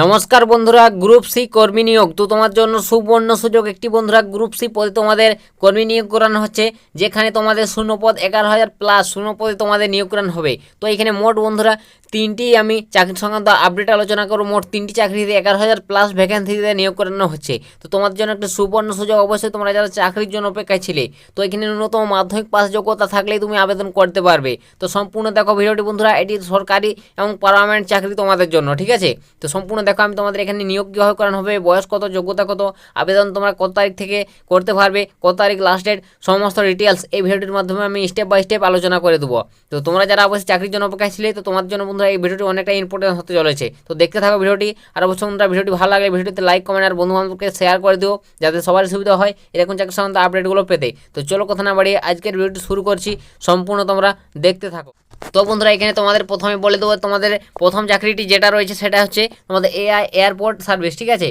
নমস্কার বন্ধুরা, group C কর্মী নিয়োগ তো তোমার জন্য সুবর্ণ সুযোগ। একটি বন্ধুরা গ্রুপ সি পদে তোমাদের কর্মী নিয়োগ করানো হচ্ছে, যেখানে তোমাদের শূন্যপদ 11,000 প্লাস শূন্যপদে তোমাদের নিয়োগ করানো হবে। তো এখানে মোট বন্ধুরা তিনটি আমি চাকরি সংক্রান্ত আপডেট আলোচনা করব। মোট তিনটি চাকরিতে 11,000 প্লাস ভ্যাকেন্সিতে নিয়োগ করানো হচ্ছে। তো তোমাদের জন্য একটা সুবর্ণ সুযোগ। অবশ্যই তোমরা যারা চাকরির জন্য অপেক্ষায় ছিলে, তো এখানে ন্যূনতম মাধ্যমিক পাস যোগ্যতা থাকলেই তুমি আবেদন করতে পারবে। তো সম্পূর্ণ দেখো ভিডিওটি বন্ধুরা, এটি সরকারি এবং পার্মানেন্ট চাকরি তোমাদের জন্য, ঠিক আছে। তো সম্পূর্ণ দেখো, আমি তোমাদের এখানে নিয়োগ কীভাবে করানো হবে, বয়স কত, যোগ্যতা কত, আবেদন তোমরা কত তারিখ থেকে করতে পারবে, কত তারিখ লাস্ট ডেট, সমস্ত ডিটেলস এই ভিডিওটির মাধ্যমে আমি স্টেপ বাই স্টেপ আলোচনা করে দেবো। তো তোমরা যারা অবশ্যই চাকরির জন্য অপেক্ষায় ছিলে, তো তোমার জন্য বন্ধুরা এই ভিডিওটি অনেকটা ইম্পর্টেন্ট হতে চলেছে। তো দেখতে থাকো ভিডিওটি। আর অবশ্যই বন্ধুরা ভিডিওটি ভালো লাগলে ভিডিওতে লাইক, কমেন্ট আর বন্ধুবান্ধবকে শেয়ার করে দিও, যাতে সবার সুবিধা হয় এরকম চাকরির সম্বন্ধে আপডেটগুলো পেতে। তো চলো কথা না বাড়িয়ে আজকের ভিডিওটি শুরু করছি, সম্পূর্ণ তোমরা দেখতে থাকো। তো বন্ধুরা এখানে তোমাদের প্রথমে বলে দেবো, তোমাদের প্রথম চাকরিটি যেটা রয়েছে সেটা হচ্ছে তোমাদের এআই এয়ারপোর্ট সার্ভিস, ঠিক আছে।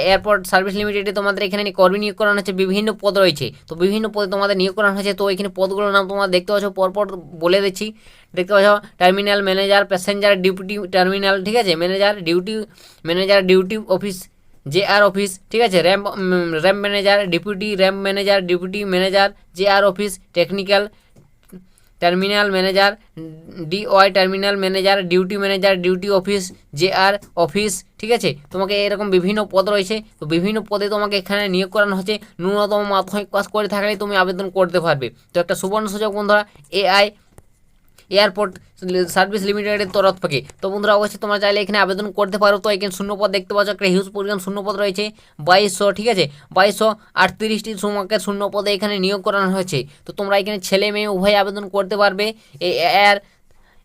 এয়ারপোর্ট সার্ভিস লিমিটেডে তোমাদের এখানে কর্মী নিয়োগ করানো হচ্ছে। বিভিন্ন পদ রয়েছে, তো বিভিন্ন পদে তোমাদের নিয়োগ করানো হয়েছে। তো এখানে পদগুলোর নাম তোমরা দেখতে পাচ্ছ, পরপর বলে দিচ্ছি। দেখতে পাচ্ছ terminal manager, passenger duty terminal, ঠিক আছে, manager duty office, JR office, ঠিক আছে, ramp manager, deputy manager JR office, technical terminal manager DY terminal manager, duty office, JR office, ঠিক আছে। তোমাকে এরকম বিভিন্ন পদ রয়েছে। তো বিভিন্ন পদে তোমাকে এখানে নিয়োগ করানো হচ্ছে। ন্যূনতম মাধ্যমিক পাস করে থাকলে তুমি আবেদন করতে পারবে। তো একটা সুবর্ণ সুযোগ বন্ধুরা এআই এয়ারপোর্ট সার্ভিস লিমিটেডের তরফ থেকে। তো বন্ধুরা অবশ্যই তোমরা চাইলে এখানে আবেদন করতে পারো। তো এখানে শূন্যপদ দেখতে পাচ্ছ, একটা হিউজ পরিমাণ শূন্যপদ রয়েছে 2200, ঠিক আছে, 2238টি তোমাকে শূন্যপদে এখানে নিয়োগ করানো হয়েছে। তো তোমরা এখানে ছেলে মেয়ে উভয় আবেদন করতে পারবে এই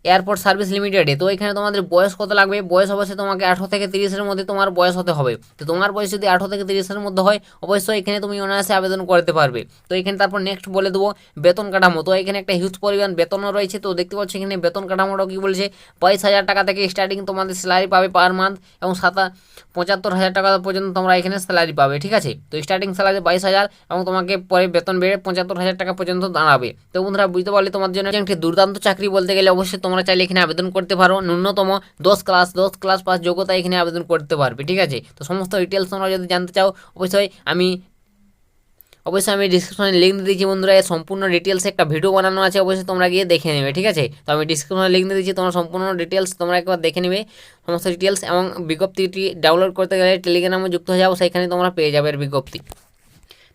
এয়ারপোর্ট সার্ভিস লিমিটেডে। তো এখানে তোমাদের বয়স কত লাগবে, বয়স অবশ্যই তোমাকে 18 থেকে 30-এর মধ্যে তোমার বয়স হতে হবে। তো তোমার বয়স যদি 18 থেকে 30-এর মধ্যে হয়, অবশ্যই এখানে তুমি অনায়াসে আবেদন করতে পারবে। তো এখানে তারপর নেক্সট বলে দেবো বেতন কাঠামো। তো এখানে একটা হিউজ পরিমাণ বেতনও রয়েছে। তো দেখতে পাচ্ছ এখানে বেতন কাঠামোটাও কী বলছে, 22,000 টাকা থেকে স্টার্টিং তোমাদের স্যালারি পাবে পার মান্থ, এবং 75,000 টাকা পর্যন্ত তোমরা এখানে স্যালারি পাবে, ঠিক আছে। তো স্টার্টিং স্যালারি 22,000 এবং তোমাকে পরে বেতন বেড়ে 75,000 টাকা পর্যন্ত দাঁড়াবে। তো বন্ধুরা বুঝতে পারলে তোমার জন্য একটি দুর্দান্ত চাকরি বলতে গেলে। অবশ্যই তোমরা চাইলে এখানে আবেদন করতে পারো। ন্যূনতম 10 ক্লাস পাস যোগ্যতা এখানে আবেদন করতে পারবে, ঠিক আছে। তো সমস্ত ডিটেলস তোমরা যদি জানতে চাও, অবশ্যই আমি ডিসক্রিপশনে লিঙ্ক দিয়ে দিয়েছি বন্ধুরা। এর সম্পূর্ণ ডিটেলস একটা ভিডিও বানানো আছে, অবশ্যই তোমরা গিয়ে দেখে নেবে, ঠিক আছে। তো আমি ডিসক্রিপশনে লিঙ্ক দিয়ে দিয়েছি, তোমরা সম্পূর্ণ ডিটেলস তোমরা একবার দেখে নেবে সমস্ত ডিটেলস। এবং বিজ্ঞপ্তিটি ডাউনলোড করতে গেলে টেলিগ্রামে যুক্ত হয়ে যাও, সেখানে তোমরা পেয়ে যাবে এর বিজ্ঞপ্তি।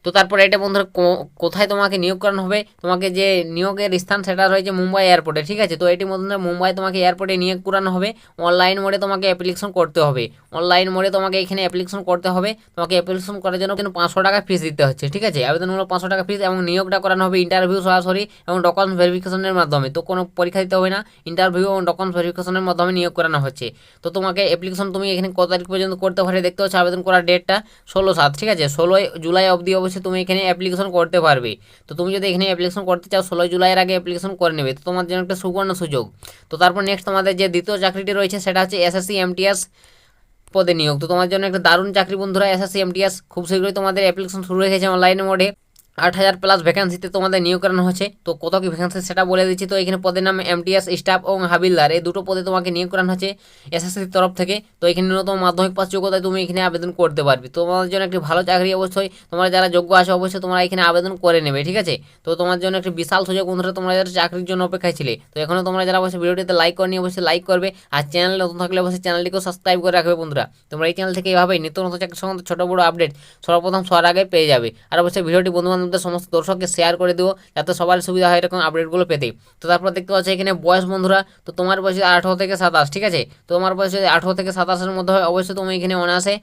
তো তারপরে এটা বন্ধুরা কোথায় তোমাকে নিয়োগ করানো হবে, তোমাকে যে নিয়োগের স্থান সেটা রয়েছে মুম্বাই এয়ারপোর্টে, ঠিক আছে। তো এটি বন্ধুরা মুম্বাই তোমাকে এয়ারপোর্টে নিয়োগ করানো হবে। অনলাইন মোডে তোমাকে অ্যাপ্লিকেশন করতে হবে। অনলাইন মোডে তোমাকে এখানে অ্যাপ্লিকেশন করতে হবে। তোমাকে অ্যাপ্লিকেশন করার জন্য কিন্তু 500 টাকা ফিস দিতে হচ্ছে, ঠিক আছে। আবেদনমূলক 500 টাকা ফিস, এবং নিয়োগটা করানো হবে ইন্টারভিউ সরাসরি এবং ডকুমেন্টস ভেরিফিকেশনের মাধ্যমে। তো কোনো পরীক্ষা দিতে হবে না, ইন্টারভিউ এবং ডকুমেন্টস ভেরিফিকেশনের মাধ্যমে নিয়োগ করানো হচ্ছে। তো তোমাকে অ্যাপ্লিকেশন তুমি এখানে কত তারিখ পর্যন্ত করতে পারে দেখতে হচ্ছে। আবেদন করার ডেটটা 16/7, ঠিক আছে, 16 জুলাই অবধি অবশ্যই তুমি এখানে অ্যাপ্লিকেশন করতে পারবে। তো তুমি যদি এখানে অ্যাপ্লিকেশন করতে চাও 16 জুলাইয়ের আগে অ্যাপ্লিকেশন করে নেবে। তো তোমার জন্য একটা সুবর্ণ সুযোগ। তো তারপর নেক্সট তোমাদের যে দ্বিতীয় চাকরিটি রয়েছে সেটা হচ্ছে এসএসসি এমটিএস পদে নিয়োগ। তো তোমার জন্য একটা দারুণ চাকরি বন্ধুরা, এসএসসি এমটিএস। খুব শীঘ্রই তোমাদের অ্যাপ্লিকেশন শুরু হয়ে গেছে অনলাইন মোডে। 8,000 প্লাস ভ্যাকেন্সিতে তোমাদের নিয়োগ করানো হচ্ছে। তো কত কি ভ্যাকেন্সি সেটা বলে দিচ্ছি। তো এখানে পদের নাম এমটিএস স্টাফ এবং হাবিলদার, এই দুটো পদে তোমাকে নিয়োগ করানো হচ্ছে এসএসসির তরফ থেকে। তো এখানে ন্যূনতম মাধ্যমিক পাস যোগ্যতায় তুমি এখানে আবেদন করতে পারবে। তোমার জন্য একটি ভালো চাকরি। অবশ্যই তোমরা যারা যোগ্য আছে অবশ্যই তোমরা এখানে আবেদন করে নেবে, ঠিক আছে। তো তোমার জন্য একটি বিশাল সুযোগ বন্ধুরা, তোমরা যারা চাকরির জন্য অপেক্ষায় ছিলে। তো এখনও তোমরা যারা অবশ্যই ভিডিওটিতে লাইক করনি অবশ্যই লাইক করবে, আর চ্যানেল নতুন থাকলে অবশ্যই চ্যানেলটিকেও সাবস্ক্রাইব করে রাখবে বন্ধুরা। তোমরা এই চ্যানেল থেকে এইভাবেই নিত্য নতুন চাকরির সম্বন্ধে ছোটো বড়ো আপডেট সর্বপ্রথম সবার আগে পেয়ে যাবে। আর অবশ্যই ভিডিওটি বন্ধুবান্ধবদের সমস্ত দর্শক শেয়ার করে দিও, যাতে সবার সুবিধা হয় এরকম আপডেটগুলো পেতে। তো তারপর দেখতে পাচ্ছি এখানে বয়স বন্ধুরা, তো তোমার বয়স 18 থেকে 27, ঠিক আছে। তো তোমার বয়স যদি 18 থেকে 27-এর মধ্যে হয়, অবশ্যই তুমি এখানে অনায়াসে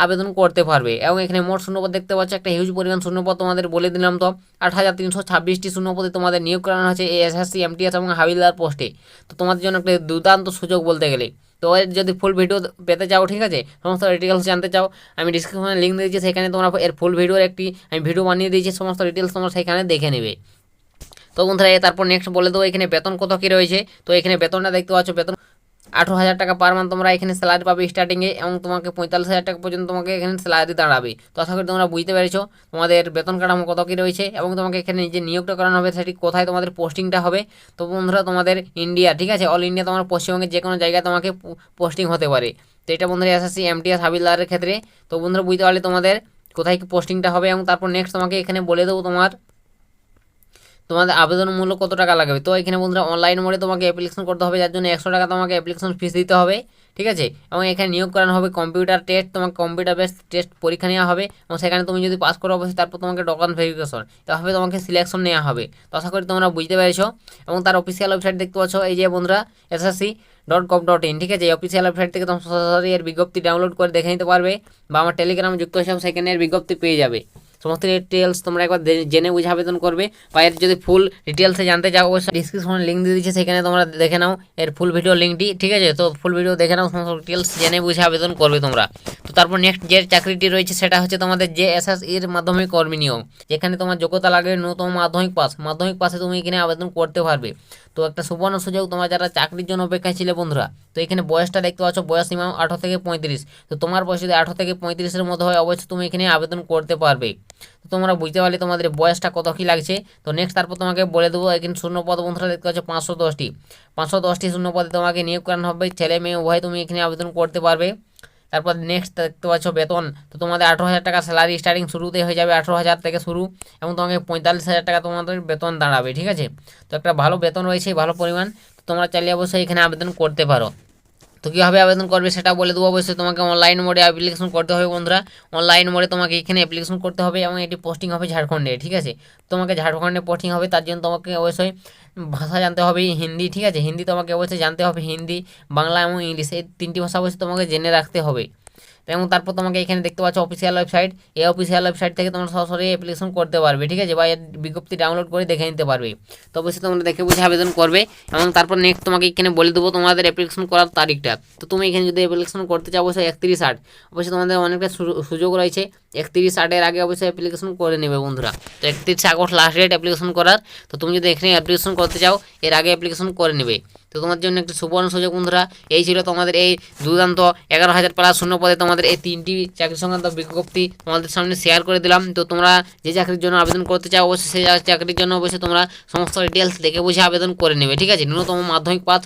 আবেদন করতে পারবে। এবং এখানে মোট শূন্যপদ দেখতে পাচ্ছ, একটা হিউজ পরিমাণ শূন্যপদ তোমাদের বলে দিলাম। তো 8,326টি শূন্যপদে তোমাদের নিয়োগ করানো হয়েছে এই এসএসসি এমটিএস এবং হাবিলদার পোস্টে। তো তোমাদের জন্য একটা দুর্দান্ত সুযোগ বলতে গেলে। তো এর যদি ফুল ভিডিও পেতে চাও, ঠিক আছে, সমস্ত ডিটেলস জানতে চাও, আমি ডিসক্রিপশনে লিঙ্ক দিয়েছি, সেখানে তোমরা এর ফুল ভিডিওর একটি আমি ভিডিও বানিয়ে দিয়েছি, সমস্ত ডিটেলস তোমরা সেখানে দেখে নেবে। তো বন্ধুরা তারপর নেক্সট বলে দেবো এখানে বেতন কত কী রয়েছে। তো এখানে বেতনটা দেখতে পাচ্ছ, 18,000 টাকা পার মান্থ তোমরা এখানে স্যালারি পাবে স্টার্টিংয়ে, এবং তোমাকে 45,000 টাকা পর্যন্ত তোমাকে এখানে স্যালারি দাঁড়াবে। তো আশা করি তোমরা বুঝতে পেরেছো তোমাদের বেতন কাঠামো কত কী রয়েছে, এবং তোমাকে এখানে যে নিয়োগটা করানো হবে সেটি কোথায় তোমাদের পোস্টিংটা হবে। তো বন্ধুরা তোমাদের ইন্ডিয়া, ঠিক আছে, অল ইন্ডিয়া তোমার পশ্চিমবঙ্গের যে কোনো জায়গায় তোমাকে পোস্টিং হতে পারে। তো এটা বন্ধুরা এসএসসি এমটিএস হাবিলদারের ক্ষেত্রে। তো বন্ধুরা বুঝতে পারলে তোমাদের কোথায় কি পোস্টিংটা হবে, এবং তারপর নেক্সট তোমাকে এখানে বলে দেবো তোমাদের আবেদন মূল্য কত টাকা লাগবে। তো এখানে বন্ধুরা অনলাইন মোডে তোমাকে অ্যাপ্লিকেশন করতে হবে, যার জন্য 100 টাকা তোমাকে অ্যাপ্লিকেশন ফিস দিতে হবে, ঠিক আছে। এবং এখানে নিয়োগ করানো হবে কম্পিউটার টেস্ট, তোমাকে কম্পিউটার বেস টেস্ট পরীক্ষা নেওয়া হবে, এবং সেখানে তুমি যদি পাস করো অবশ্যই তারপর তোমাকে ডকুমেন্ট ভেরিফিকেশন, এভাবে তোমাকে সিলেকশন নেওয়া হবে। তো আশা করি তোমরা বুঝতে পেরেছো। এবং তার অফিসিয়াল ওয়েবসাইট দেখতে পাচ্ছ এই যে বন্ধুরা ssc.gov.in, ঠিক আছে। এই অফিসিয়াল ওয়েবসাইট থেকে তোমরা সরাসরি এর বিজ্ঞপ্তি ডাউনলোড করে দেখে নিতে পারবে, বা আমার টেলিগ্রামে যুক্ত হিসাবে সেখানে এর বিজ্ঞপ্তি পেয়ে যাবে। সমস্ত ডিটেলস তোমরা একবার জেনে বুঝে আবেদন করবে, বা এর যদি ফুল ডিটেলসে জানতে চাও অবশ্যই ডিসক্রিপশনে লিঙ্ক দিয়ে দিচ্ছে, সেখানে তোমরা দেখে নাও এর ফুল ভিডিও লিঙ্কটি, ঠিক আছে। তো ফুল ভিডিও দেখে নাও, সমস্ত ডিটেলস জেনে বুঝে আবেদন করবে তোমরা। তো তারপর নেক্সট যে চাকরিটি রয়েছে সেটা হচ্ছে তোমাদের JSS-এর মাধ্যমিক কর্মী নিয়োগ, যেখানে তোমার যোগ্যতা লাগে ন্যূনতম মাধ্যমিক পাসে তুমি এখানে আবেদন করতে পারবে। তো একটা সুবর্ণ সুযোগ তোমার যারা চাকরির জন্য অপেক্ষায় ছিলে বন্ধুরা। তো এখানে বয়সটা দেখতে পাচ্ছ, বয়স সীমা 18 থেকে 35। তো তোমার বয়স যদি 18 থেকে 35-এর মধ্যে হয় অবশ্যই তুমি এখানে আবেদন করতে পারবে। তো তোমরা বুঝতে পারলে তোমাদের বয়সটা কত কী লাগছে। তো নেক্সট তারপর তোমাকে বলে দেবো এখানে শূন্যপদ বন্ধুরা দেখতে পাচ্ছ 510টি শূন্যপদে তোমাকে নিয়োগ করানো হবে, ছেলে মেয়ে উভয় তুমি এখানে আবেদন করতে পারবে। তারপর নেক্সট দেখতে পাচ্ছ বেতন। তো তোমাদের 18,000 টাকা স্যালারি স্টার্টিং শুরুতে হয়ে যাবে, 18,000 থেকে শুরু, এবং তোমাকে 45,000 টাকা তোমাদের বেতন দাঁড়াবে, ঠিক আছে। তো একটা ভালো বেতন রয়েছে, ভালো পরিমাণ। তো তোমরা চাইলে অবশ্যই এখানে আবেদন করতে পারো। তো কীভাবে আবেদন করবে সেটা বলে দেবো। অবশ্যই তোমাকে অনলাইন মোডে অ্যাপ্লিকেশন করতে হবে বন্ধুরা, অনলাইন মোডে তোমাকে এখানে অ্যাপ্লিকেশন করতে হবে, এবং এটি পোস্টিং হবে ঝাড়খণ্ডে, ঠিক আছে। তোমাকে ঝাড়খণ্ডে পোস্টিং হবে, তার জন্য তোমাকে অবশ্যই ভাষা জানতে হবে হিন্দি, ঠিক আছে। হিন্দি তোমাকে অবশ্যই জানতে হবে, হিন্দি, বাংলা এবং ইংলিশ, এই 3টি ভাষা অবশ্যই তোমাকে জেনে রাখতে হবে। এবং তারপর তোমাকে এখানে দেখতে পাচ্ছ অফিসিয়াল ওয়েবসাইট, এই অফিসিয়াল ওয়েবসাইট থেকে তোমরা সরাসরি অ্যাপ্লিকেশন করতে পারবে, ঠিক আছে, বা এর বিজ্ঞপ্তি ডাউনলোড করে দেখে নিতে পারবে। তো অবশ্যই তোমরা দেখে বুঝে আবেদন করবে। এবং তারপর নেক্সট তোমাকে এখানে বলে দেবো তোমাদের অ্যাপ্লিকেশন করার তারিখটা। তো তুমি এখানে যদি অ্যাপ্লিকেশন করতে চাও অবশ্যই 31/8, অবশ্যই তোমাদের অনেকটা সুযোগ রয়েছে। 31/8-এর আগে অবশ্যই অ্যাপ্লিকেশন করে নেবে বন্ধুরা। তো 31 আগস্ট লাস্ট ডেট অ্যাপ্লিকেশন করার। তো তুমি যদি এখানে অ্যাপ্লিকেশন করতে চাও এর আগে অ্যাপ্লিকেশন করে নেবে। তো তোমার জন্য একটি সুবর্ণ সুযোগ বন্ধুরা। এই ছিল তোমাদের এই দুর্দান্ত 11,000 প্লাস শূন্য পদে তোমাদের এই 3টি চাকরি সংক্রান্ত বিজ্ঞপ্তি তোমাদের সামনে শেয়ার করে দিলাম। তো তোমরা যে চাকরির জন্য আবেদন করতে চাও অবশ্যই সেই চাকরির জন্য অবশ্যই তোমরা সমস্ত ডিটেলস দেখে বুঝে আবেদন করে নেবে, ঠিক আছে। ন্যূনতম মাধ্যমিক পাস,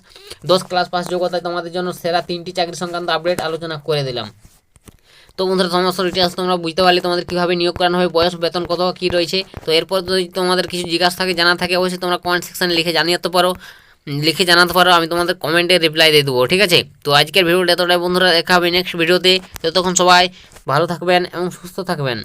10 ক্লাস পাস যোগ্যতায় তোমাদের জন্য সেরা 3টি চাকরি সংক্রান্ত আপডেট আলোচনা করে দিলাম। তো বন্ধুরা সমস্ত ডিটেলস তোমরা বুঝতে পারলে তোমাদের কীভাবে নিয়োগ করানো হবে, বয়স, বেতন কত কী রয়েছে। তো এরপর যদি তোমাদের কিছু জিজ্ঞাসা থাকে, জানা থাকে, অবশ্যই তোমরা কমেন্ট সেকশানে লিখে জানাতে পারো, আমি তোমাদের কমেন্টে রিপ্লাই দিয়ে দেবো, ঠিক আছে। তো আজকের ভিডিওটা এতটাই বন্ধুরা, দেখা হবে নেক্সট ভিডিওতে। ততক্ষণ সবাই ভালো থাকবেন এবং সুস্থ থাকবেন।